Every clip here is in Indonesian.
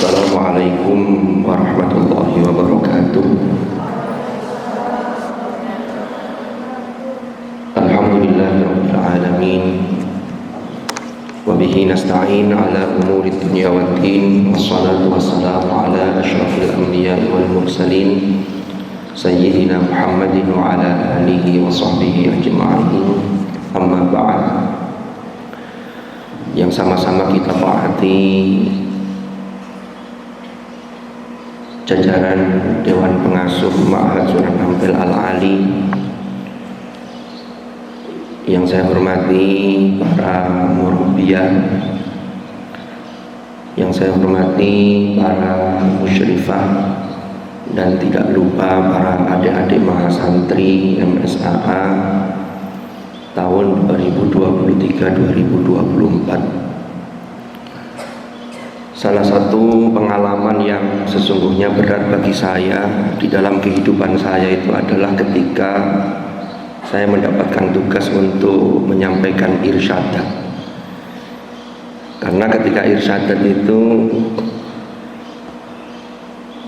Assalamualaikum warahmatullahi wabarakatuh. Alhamdulillahirabbil alamin. Wa bihi nasta'in ala umuri dunya waddin. Wassalatu wassalamu ala asyrafil anbiya'i wal mursalin sayyidina Muhammadin wa ala alihi wa sahbihi ajma'in. Amma ba'd. Yang sama-sama kita taati jajaran Dewan Pengasuh Ma'had Sunan Ampel Al-Ali, yang saya hormati para murabbiah, yang saya hormati para musyrifah, dan tidak lupa para adik-adik mahasantri MSAA tahun 2023-2024. Salah satu pengalaman yang sesungguhnya berat bagi saya di dalam kehidupan saya itu adalah ketika saya mendapatkan tugas untuk menyampaikan irsyadat. Karena ketika irsyadat itu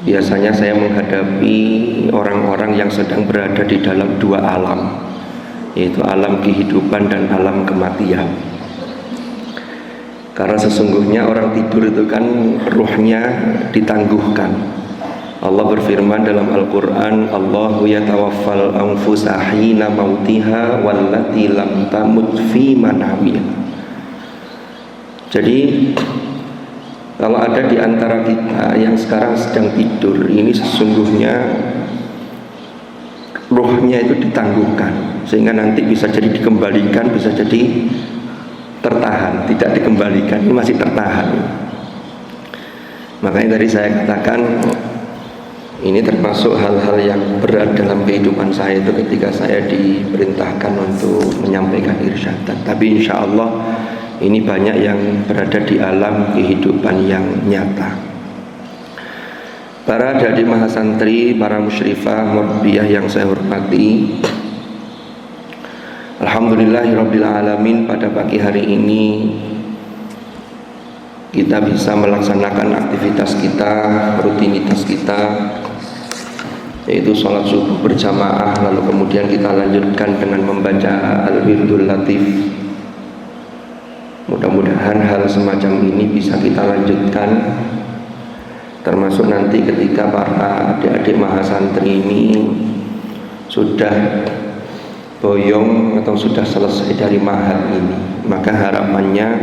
biasanya saya menghadapi orang-orang yang sedang berada di dalam dua alam, yaitu alam kehidupan dan alam kematian. Karena sesungguhnya orang tidur itu kan ruhnya ditangguhkan. Allah berfirman dalam Al-Quran, Allahu yatawaffal anfusa hina mautiha wallati lam tamut fi manamiha. Jadi kalau ada di antara kita yang sekarang sedang tidur, ini sesungguhnya ruhnya itu ditangguhkan, sehingga nanti bisa jadi dikembalikan, bisa jadi tertahan, tidak dikembalikan, ini masih tertahan. Makanya tadi saya katakan ini termasuk hal-hal yang berat dalam kehidupan saya itu ketika saya diperintahkan untuk menyampaikan irsyadat. Tapi insya Allah ini banyak yang berada di alam kehidupan yang nyata. Para adik mahasantri, para musyrifah, murabbiah yang saya hormati, alhamdulillahirabbil alamin, pada pagi hari ini kita bisa melaksanakan aktivitas kita, rutinitas kita, yaitu sholat subuh berjamaah, lalu kemudian kita lanjutkan dengan membaca Al-Wirdul Latif. Mudah-mudahan hal semacam ini bisa kita lanjutkan, termasuk nanti ketika para adik-adik mahasantri ini sudah boyong atau sudah selesai dari ma'had ini, maka harapannya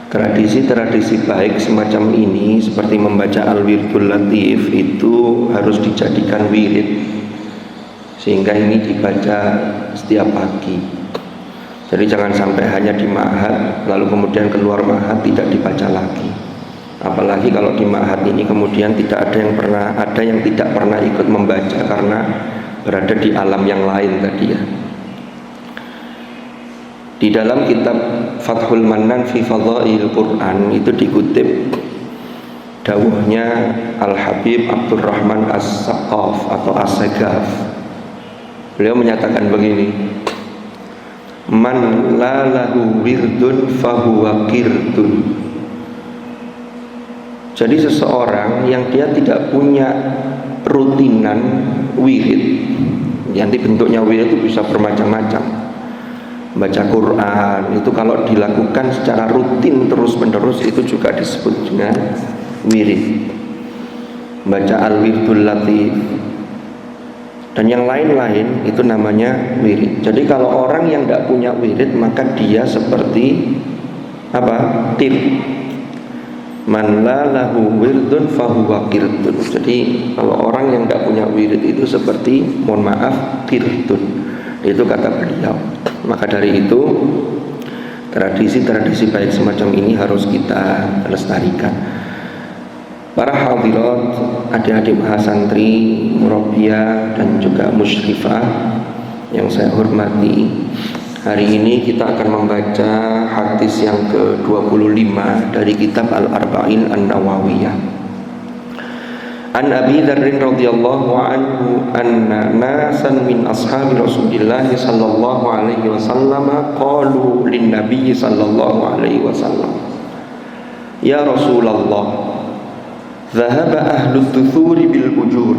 tradisi-tradisi baik semacam ini seperti membaca Al-Wirdul Latif itu harus dijadikan wirid, sehingga ini dibaca setiap pagi. Jadi jangan sampai hanya di ma'had lalu kemudian keluar ma'had tidak dibaca lagi. Apalagi kalau di ma'had ini kemudian tidak ada yang tidak pernah ikut membaca karena berada di alam yang lain tadi ya. Di dalam kitab Fathul Mannan fi Fadhail Quran itu dikutip dawuhnya Al-Habib Abdurrahman As-Saqaf atau As-Sagaf. Beliau menyatakan begini, man la lahu wirdun fahuwa qirdun. Jadi seseorang yang dia tidak punya rutinan wirid, nanti bentuknya wirid itu bisa bermacam-macam. Baca Quran itu kalau dilakukan secara rutin terus-menerus itu juga disebut dengan wirid. Baca Al-Wirdul Latif dan yang lain-lain itu namanya wirid. Jadi kalau orang yang tidak punya wirid maka dia seperti apa? Tir. Man la lahu wirdun fahuwa qirdun. Jadi kalau orang yang tidak punya wirid itu seperti, mohon maaf, qirdun. Itu kata beliau. Maka dari itu tradisi-tradisi baik semacam ini harus kita lestarikan. Para hadirat, adik-adik mahasantri, murabbiah dan juga musyrifah yang saya hormati, hari ini kita akan membaca hadis yang ke-25 dari kitab Al-Arba'in An-Nawawiyah. An Abi Dzarrin radhiyallahu anhu anna nasan min ashabi Rasulillah sallallahu alaihi wasallam qalu lin nabiy sallallahu alaihi wasallam, ya Rasulullah, Dhahaba ahlud duthuri bil ujur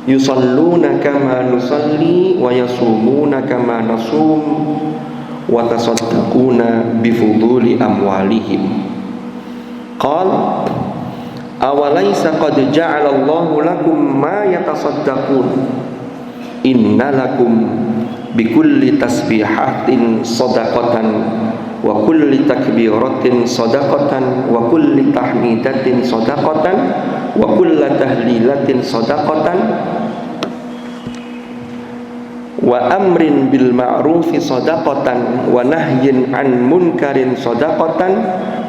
yusalluna kama nusalli wa yasumuna kama nasum wa tasaddaquna bifuduli amwalihim. Qal awalaysa qad ja'alallahu lakum ma yatasaddaqun inna lakum bikulli tasbihatin sadaqatan wa kulli takbiratin sadaqatan wa kulli tahmidatin sadaqatan wa kulli tahlilatin sadaqatan wa amrin bil ma'rufi sadaqatan wa nahyin an munkarin sadaqatan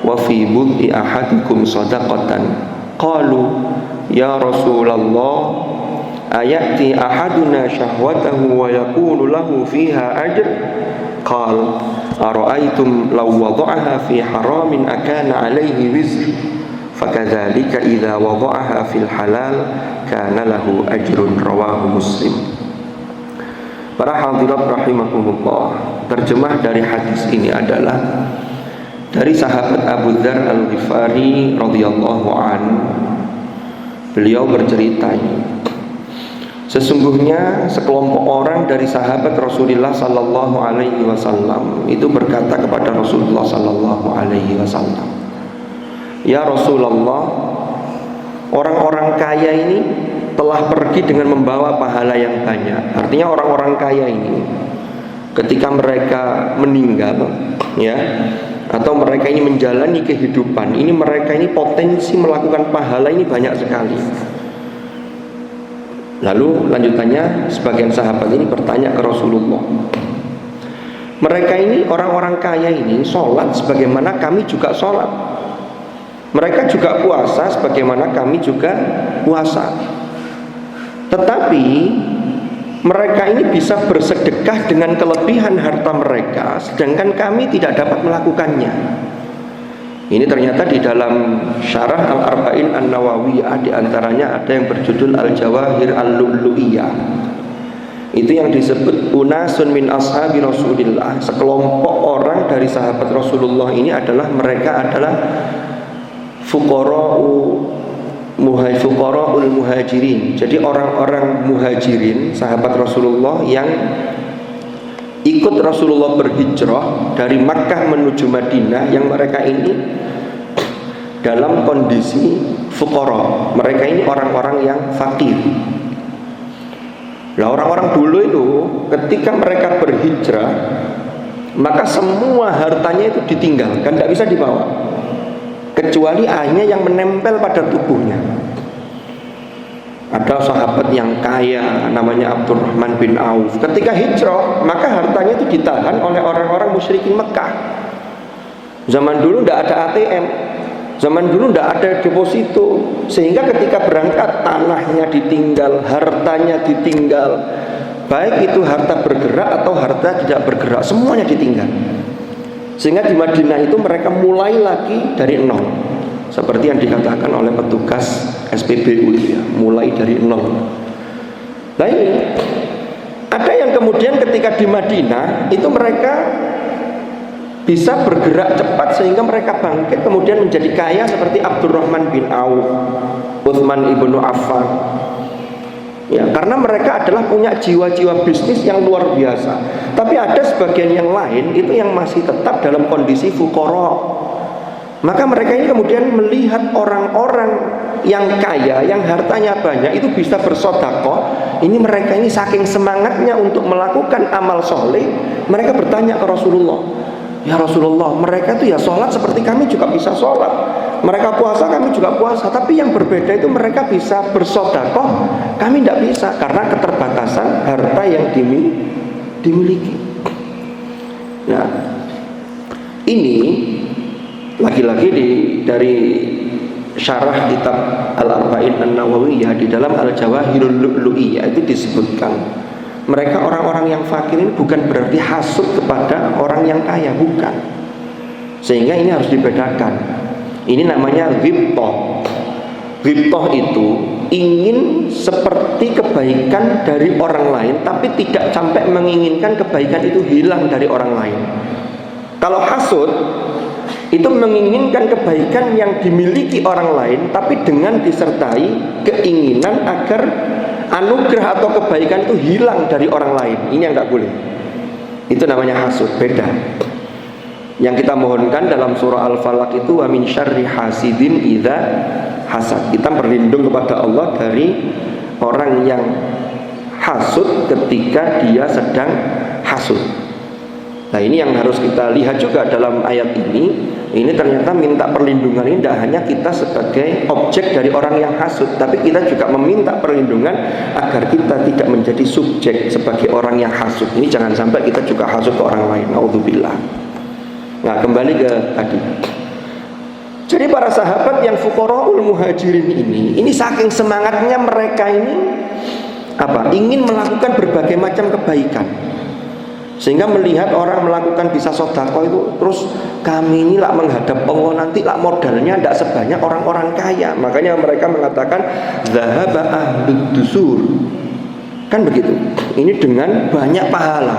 wa fi bud'i ahadikum sadaqatan. Qalu ya Rasulullah ayati ahaduna syahwatahu wa yakunu lahu fiha ajr. Qal ara'aytum law wada'aha fi haramin akana alaihi wizr fakadzalika idza wada'aha fil halal kana lahu ajrun. Rawahu Muslim. Para hadirat rahimakumullah, terjemah dari hadis ini adalah dari sahabat Abu Dzar Al-Ghifari radhiyallahu anhu. Beliau bercerita, sesungguhnya sekelompok orang dari sahabat Rasulullah sallallahu alaihi wasallam itu berkata kepada Rasulullah sallallahu alaihi wasallam, "Ya Rasulullah, orang-orang kaya ini telah pergi dengan membawa pahala yang banyak." Artinya orang-orang kaya ini ketika mereka meninggal, ya, atau mereka ini menjalani kehidupan ini, mereka ini potensi melakukan pahala ini banyak sekali. Lalu lanjutannya sebagian sahabat ini bertanya ke Rasulullah, mereka ini orang-orang kaya ini sholat sebagaimana kami juga sholat, mereka juga puasa sebagaimana kami juga puasa, tetapi mereka ini bisa bersedekah dengan kelebihan harta mereka, sedangkan kami tidak dapat melakukannya. Ini ternyata di dalam Syarah Al-Arba'in An-Nawawiyah, di antaranya ada yang berjudul Al-Jawahir Al-Lu'lu'iyah. Itu yang disebut unasun min ashabi Rasulillah. Sekelompok orang dari sahabat Rasulullah ini adalah, mereka adalah fuqara'ul muhajirin. Jadi orang-orang muhajirin, sahabat Rasulullah yang ikut Rasulullah berhijrah dari Makkah menuju Madinah, yang mereka ini dalam kondisi fuqara. Mereka ini orang-orang yang fakir. Nah, orang-orang dulu itu ketika mereka berhijrah, maka semua hartanya itu ditinggalkan, tidak bisa dibawa, kecuali hanya yang menempel pada tubuhnya. Ada sahabat yang kaya namanya Abdurrahman bin Auf. Ketika hijrah, maka hartanya itu ditahan oleh orang-orang musyrikin Mekah. Zaman dulu tidak ada ATM, zaman dulu tidak ada deposito, sehingga ketika berangkat tanahnya ditinggal, hartanya ditinggal, baik itu harta bergerak atau harta tidak bergerak, semuanya ditinggal. Sehingga di Madinah itu mereka mulai lagi dari nol, seperti yang dikatakan oleh petugas SPBU, ya, mulai dari nol. Nah ini ada yang kemudian ketika di Madinah itu mereka bisa bergerak cepat sehingga mereka bangkit kemudian menjadi kaya seperti Abdurrahman bin Auf, Utsman ibnu Affan. Ya, karena mereka adalah punya jiwa-jiwa bisnis yang luar biasa. Tapi ada sebagian yang lain itu yang masih tetap dalam kondisi fuqara. Maka mereka ini kemudian melihat orang-orang yang kaya, yang hartanya banyak itu bisa bersedekah. Ini mereka ini saking semangatnya untuk melakukan amal soleh, mereka bertanya ke Rasulullah, "Ya Rasulullah, mereka itu ya sholat seperti kami juga bisa sholat, mereka puasa kami juga puasa, tapi yang berbeda itu mereka bisa bersedekah, kami tidak bisa karena keterbatasan harta yang dimiliki." Nah, ini lagi-lagi dari syarah kitab Al-Arba'in An-Nawawiyah di dalam Al-Jawahirul Lu'lu'iyah itu disebutkan, mereka orang-orang yang fakir ini bukan berarti hasud kepada orang yang kaya, bukan. Sehingga ini harus dibedakan. Ini namanya ghibthah. Ghibthah itu ingin seperti kebaikan dari orang lain, tapi tidak sampai menginginkan kebaikan itu hilang dari orang lain. Kalau hasud itu menginginkan kebaikan yang dimiliki orang lain, tapi dengan disertai keinginan agar anugerah atau kebaikan itu hilang dari orang lain. Ini yang nggak boleh. Itu namanya hasud, beda. Yang kita mohonkan dalam surah Al-Falaq itu wa min syarri hasidin idza hasad. Kita berlindung kepada Allah dari orang yang hasud ketika dia sedang hasud. Nah, ini yang harus kita lihat juga dalam ayat ini. Ini ternyata minta perlindungan ini tidak hanya kita sebagai objek dari orang yang hasud, tapi kita juga meminta perlindungan agar kita tidak menjadi subjek sebagai orang yang hasud. Ini jangan sampai kita juga hasud ke orang lain. Naudzubillah. Nah, kembali ke tadi. Jadi para sahabat yang fuqaraul muhajirin ini saking semangatnya mereka ini ingin melakukan berbagai macam kebaikan, sehingga melihat orang melakukan bisa sedekah itu, terus kami ini lah menghadap Allah nanti lah modalnya tidak sebanyak orang-orang kaya. Makanya mereka mengatakan zahaba ahlud dusur, kan begitu. Ini dengan banyak pahala.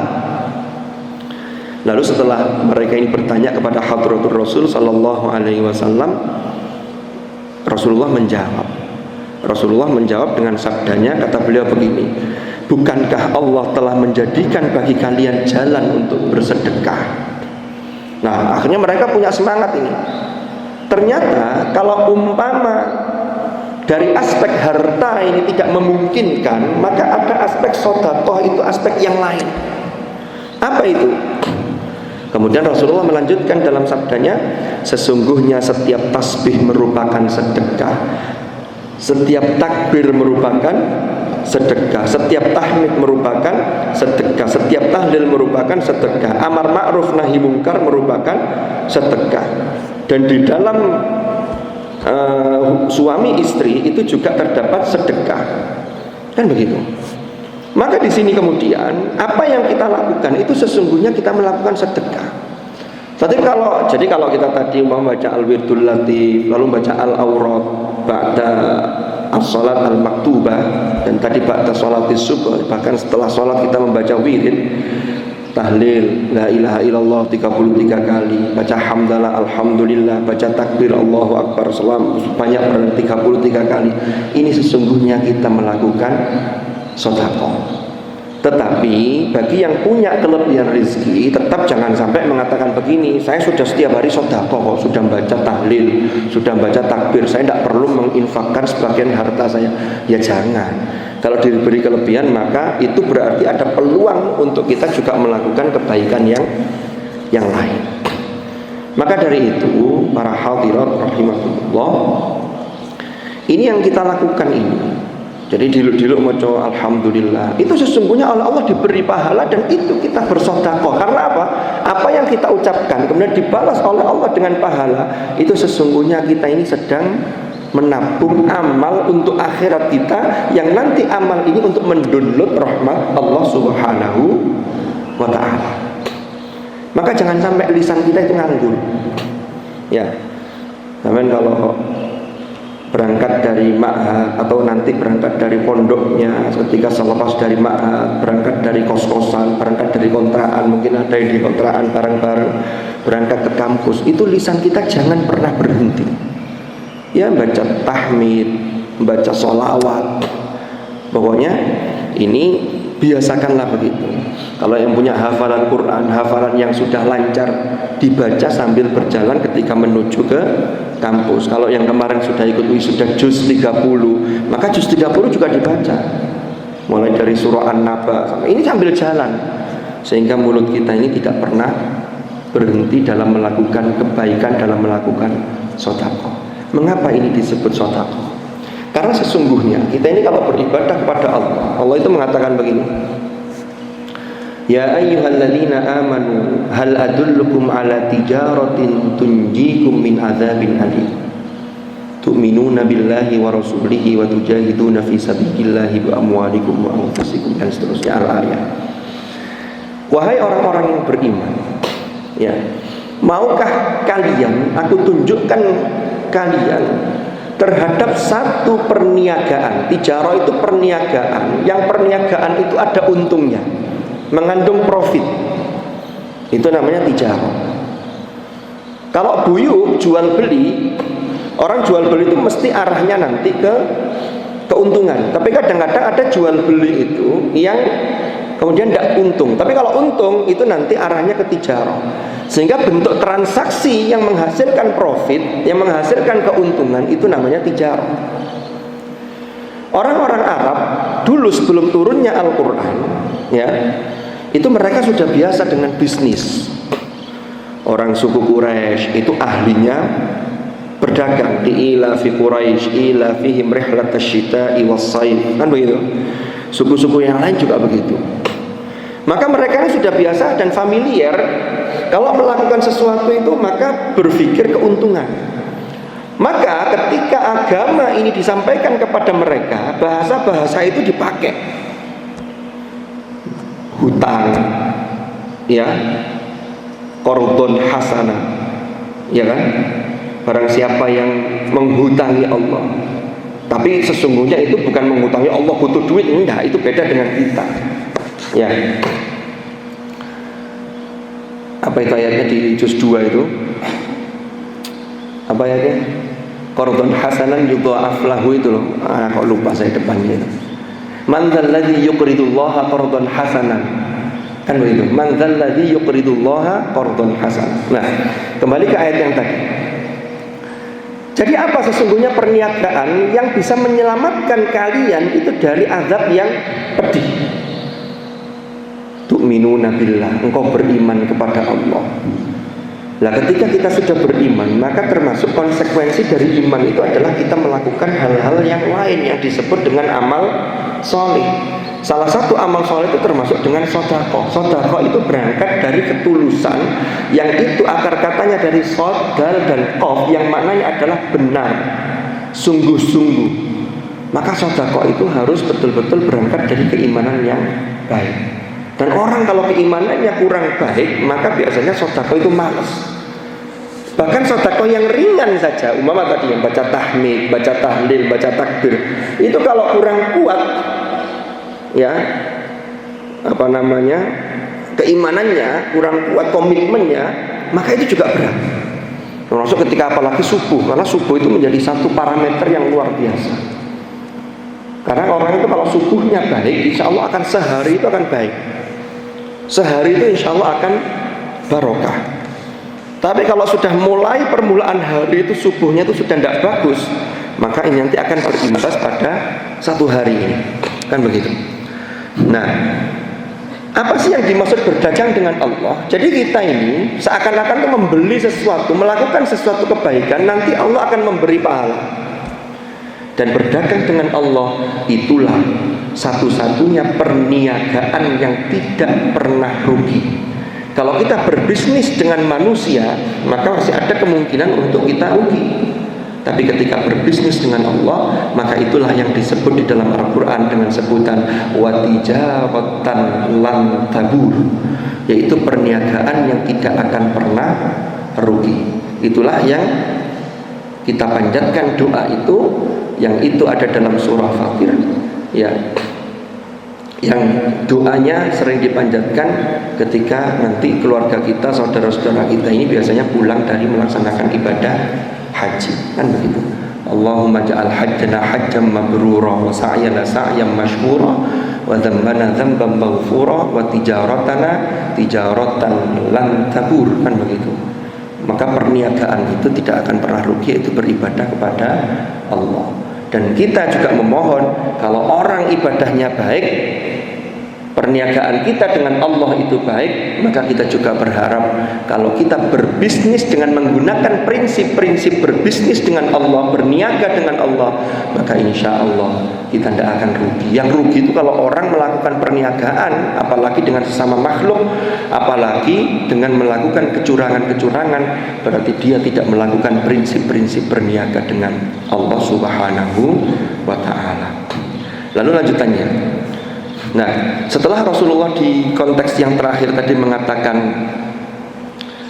Lalu setelah mereka ini bertanya kepada Hadratur Rasul sallallahu alaihi wasallam, Rasulullah menjawab dengan sabdanya, kata beliau begini, bukankah Allah telah menjadikan bagi kalian jalan untuk bersedekah? Nah, akhirnya mereka punya semangat ini. Ternyata kalau umpama dari aspek harta ini tidak memungkinkan, maka ada aspek sedekah, itu aspek yang lain. Apa itu? Kemudian Rasulullah melanjutkan dalam sabdanya, sesungguhnya setiap tasbih merupakan sedekah, setiap takbir merupakan sedekah, setiap tahmid merupakan sedekah, setiap tahlil merupakan sedekah, amar ma'ruf nahi mungkar merupakan sedekah. Dan di dalam suami istri itu juga terdapat sedekah, kan begitu. Maka di sini kemudian apa yang kita lakukan itu sesungguhnya kita melakukan sedekah. Jadi kalau kita tadi membaca al-wirdul latif, lalu baca al-awrad ba'da as-salat al-maktubah, dan tadi ba'da salatis subuh, bahkan setelah salat kita membaca wirid, tahlil la ilaha illallah 33 kali, baca hamdalah alhamdulillah, baca takbir Allahu akbar sebanyak 33 kali. Ini sesungguhnya kita melakukan sedekah. Tetapi bagi yang punya kelebihan rezeki, tetap jangan sampai mengatakan begini, saya sudah setiap hari sedekah kok, sudah baca tahlil, sudah baca takbir, saya tidak perlu menginfakkan sebagian harta saya. Ya jangan. Kalau diberi kelebihan, maka itu berarti ada peluang untuk kita juga melakukan kebaikan yang lain. Maka dari itu, para hadirat rahimahullah, ini yang kita lakukan ini. Jadi diluk-diluk maca alhamdulillah, itu sesungguhnya oleh Allah diberi pahala, dan itu kita bersedekah. Karena apa? Apa yang kita ucapkan kemudian dibalas oleh Allah dengan pahala, itu sesungguhnya kita ini sedang menabung amal untuk akhirat kita, yang nanti amal ini untuk mendownload rahmat Allah Subhanahu wa ta'ala. Maka jangan sampai lisan kita itu nganggur. Ya, sampean kalau berangkat dari ma'had atau nanti berangkat dari pondoknya, ketika selepas dari ma'had, berangkat dari kos-kosan, berangkat dari kontrakan, mungkin ada yang di kontrakan bareng-bareng, berangkat ke kampus, itu lisan kita jangan pernah berhenti. Ya, baca tahmid, baca sholawat, pokoknya ini biasakanlah begitu. Kalau yang punya hafalan Quran, hafalan yang sudah lancar, dibaca sambil berjalan ketika menuju ke kampus. Kalau yang kemarin sudah ikut wisuda juz 30, maka juz 30 juga dibaca, mulai dari surah An-Naba sampai ini sambil jalan, sehingga mulut kita ini tidak pernah berhenti dalam melakukan kebaikan, dalam melakukan sedekah. Mengapa ini disebut sedekah? Karena sesungguhnya kita ini kalau beribadah kepada Allah, Allah itu mengatakan begini, ya ayyuhalladzina amanu hal adullukum ala tijaratin tunjikum min adzabin alim tu'minuna billahi wa rasulihi wa tujahiduna fi sabilillahi bi amwalikum wa anfusikum, dan seterusnya al-ayat. Wahai orang-orang yang beriman, ya, maukah kalian aku tunjukkan kalian terhadap satu perniagaan. Tijarah itu perniagaan, yang perniagaan itu ada untungnya, mengandung profit, itu namanya tijarah. Kalau buyuk jual beli, orang jual beli itu mesti arahnya nanti ke keuntungan. Tapi kadang-kadang ada jual beli itu yang kemudian tidak untung. Tapi kalau untung itu nanti arahnya ke tijarah. Sehingga bentuk transaksi yang menghasilkan profit, yang menghasilkan keuntungan itu namanya tijarah. Orang-orang Arab dulu sebelum turunnya Al-Quran, ya, itu mereka sudah biasa dengan bisnis. Orang suku Quraisy itu ahlinya berdagang. Ila fi Quraisy ila fihim rihlatash syita'i was-sayf, kan begitu. Suku-suku yang lain juga begitu. Maka mereka sudah biasa dan familiar. Kalau melakukan sesuatu itu maka berpikir keuntungan. Maka ketika agama ini disampaikan kepada mereka, bahasa-bahasa itu dipakai. Hutang, ya, qardun hasanah, ya kan? Barang siapa yang menghutangi Allah, tapi sesungguhnya itu bukan menghutangi Allah butuh duit, enggak, itu beda dengan kita. Ya. Apa itu ayatnya di juz 2 itu? Apa ayatnya? Qardun hasanan yudha'af lahu itu loh. Kok lupa saya depannya itu. Man dzalladzi yuqridullaha qardun hasanan. Kan begitu. Man dzalladzi yuqridullaha qardun hasanan. Nah, kembali ke ayat yang tadi. Jadi apa sesungguhnya perniagaan yang bisa menyelamatkan kalian itu dari azab yang pedih? Tu'minuna billah, engkau beriman kepada Allah. Nah, ketika kita sudah beriman, maka termasuk konsekuensi dari iman itu adalah kita melakukan hal-hal yang lain yang disebut dengan amal soleh. Salah satu amal soleh itu termasuk dengan sodako. Sodako itu berangkat dari ketulusan, yang itu akar katanya dari sod, dal, dan kof, yang maknanya adalah benar, sungguh-sungguh. Maka sodako itu harus betul-betul berangkat dari keimanan yang baik. Dan orang kalau keimanannya kurang baik, maka biasanya sodako itu malas. Bahkan sodako yang ringan saja, umpama tadi yang baca tahmid, baca tahlil, baca takbir, itu kalau kurang kuat, ya, apa namanya, keimanannya kurang kuat, komitmennya, maka itu juga berat. Termasuk ketika apalagi subuh, karena subuh itu menjadi satu parameter yang luar biasa. Karena orang itu kalau subuhnya baik, insya Allah akan sehari itu akan baik. Sehari itu insya Allah akan barokah. Tapi kalau sudah mulai permulaan hari itu subuhnya itu sudah tidak bagus, maka ini nanti akan berimbas pada satu hari ini, kan begitu. Nah, apa sih yang dimaksud berdagang dengan Allah? Jadi kita ini seakan-akan membeli sesuatu, melakukan sesuatu kebaikan, nanti Allah akan memberi pahala. Dan berdagang dengan Allah itulah satu-satunya perniagaan yang tidak pernah rugi. Kalau kita berbisnis dengan manusia, maka masih ada kemungkinan untuk kita rugi. Tapi ketika berbisnis dengan Allah, maka itulah yang disebut di dalam Al-Quran dengan sebutan watijaratan lan tabur, yaitu perniagaan yang tidak akan pernah rugi. Itulah yang kita panjatkan doa itu, yang itu ada dalam surah Fatir, ya, yang doanya sering dipanjatkan ketika nanti keluarga kita, saudara-saudara kita ini biasanya pulang dari melaksanakan ibadah haji, kan begitu. Allahumma ja'al hajjana hajjam mabrura wa sa'yana sa'yam mashhura wa dhanbana dhanban maghfura wa tijaratana tijaratan lan tabur, kan begitu. Maka perniagaan itu tidak akan pernah rugi, itu beribadah kepada Allah. Dan kita juga memohon kalau orang ibadahnya baik, perniagaan kita dengan Allah itu baik, maka kita juga berharap kalau kita berbisnis dengan menggunakan prinsip-prinsip berbisnis dengan Allah, berniaga dengan Allah, maka insya Allah kita tidak akan rugi. Yang rugi itu kalau orang melakukan perniagaan, apalagi dengan sesama makhluk, apalagi dengan melakukan kecurangan-kecurangan, berarti dia tidak melakukan prinsip-prinsip berniaga dengan Allah Subhanahu wa ta'ala. Lalu lanjutannya, nah, setelah Rasulullah di konteks yang terakhir tadi mengatakan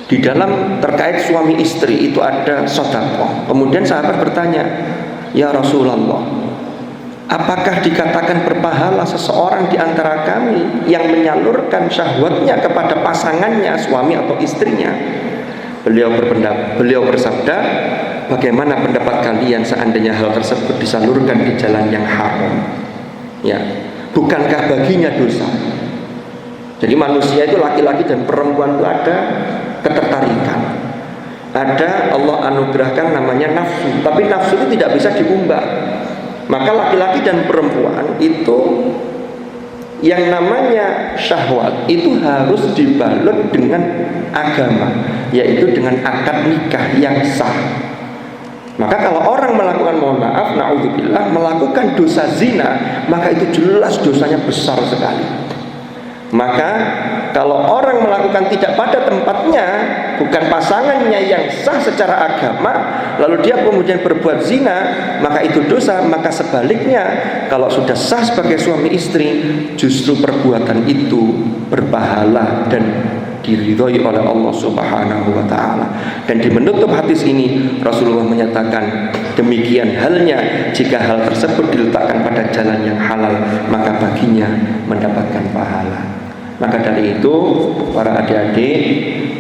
di dalam terkait suami istri itu ada sedekah, kemudian sahabat bertanya, ya Rasulullah, apakah dikatakan berpahala seseorang di antara kami yang menyalurkan syahwatnya kepada pasangannya, suami atau istrinya, Beliau bersabda, bagaimana pendapat kalian seandainya hal tersebut disalurkan di jalan yang haram? Ya, bukankah baginya dosa? Jadi manusia itu laki-laki dan perempuan itu ada ketertarikan. Ada Allah anugerahkan namanya nafsu, tapi nafsu itu tidak bisa diubah. Maka laki-laki dan perempuan itu yang namanya syahwat itu harus dibalut dengan agama, yaitu dengan akad nikah yang sah. Maka kalau orang melakukan, mohon maaf, na'udzubillah, melakukan dosa zina, maka itu jelas dosanya besar sekali. Maka kalau orang melakukan tidak pada tempatnya, bukan pasangannya yang sah secara agama, lalu dia kemudian berbuat zina, maka itu dosa. Maka sebaliknya, kalau sudah sah sebagai suami istri, justru perbuatan itu berpahala dan diridhoi oleh Allah Subhanahu wa ta'ala. Dan di menutup hadis ini Rasulullah menyatakan, demikian halnya jika hal tersebut diletakkan pada jalan yang halal, maka baginya mendapatkan pahala. Maka dari itu, para adik-adik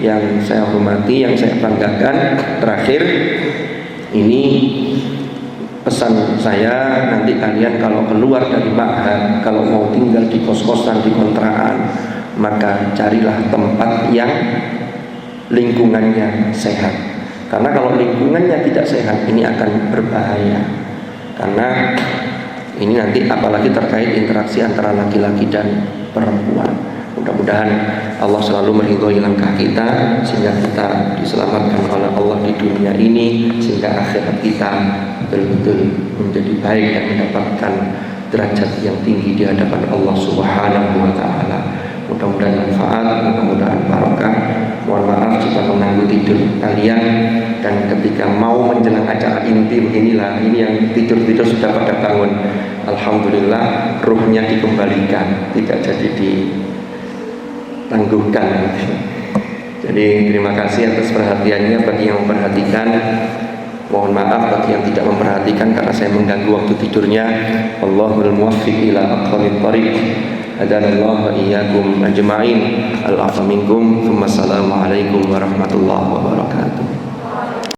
yang saya hormati, yang saya banggakan, terakhir ini pesan saya, nanti kalian kalau keluar dari ma'had, kalau mau tinggal di kos-kosan, di kontrakan, maka carilah tempat yang lingkungannya sehat. Karena kalau lingkungannya tidak sehat, ini akan berbahaya. Karena ini nanti apalagi terkait interaksi antara laki-laki dan perempuan. Mudah-mudahan Allah selalu meridhoi langkah kita, sehingga kita diselamatkan oleh Allah di dunia ini, sehingga akhirat kita betul-betul menjadi baik dan mendapatkan derajat yang tinggi di hadapan Allah Subhanahu wa ta'ala. Mudah-mudahan manfaat, mudah-mudahan barokah. Mohon maaf jika mengganggu tidur kalian, dan ketika mau menjelang acara inti beginilah, ini yang tidur-tidur sudah pada bangun. Alhamdulillah, ruhnya dikembalikan, tidak jadi ditangguhkan. Jadi terima kasih atas perhatiannya bagi yang memperhatikan. Mohon maaf bagi yang tidak memperhatikan karena saya mengganggu waktu tidurnya. Wallahul muwaffiq ila aqwamit thoriq. Hadanallahu wa iyyakum ajma'in. Al-'afwa minkum. Wassalamu alaikum warahmatullahi wabarakatuh.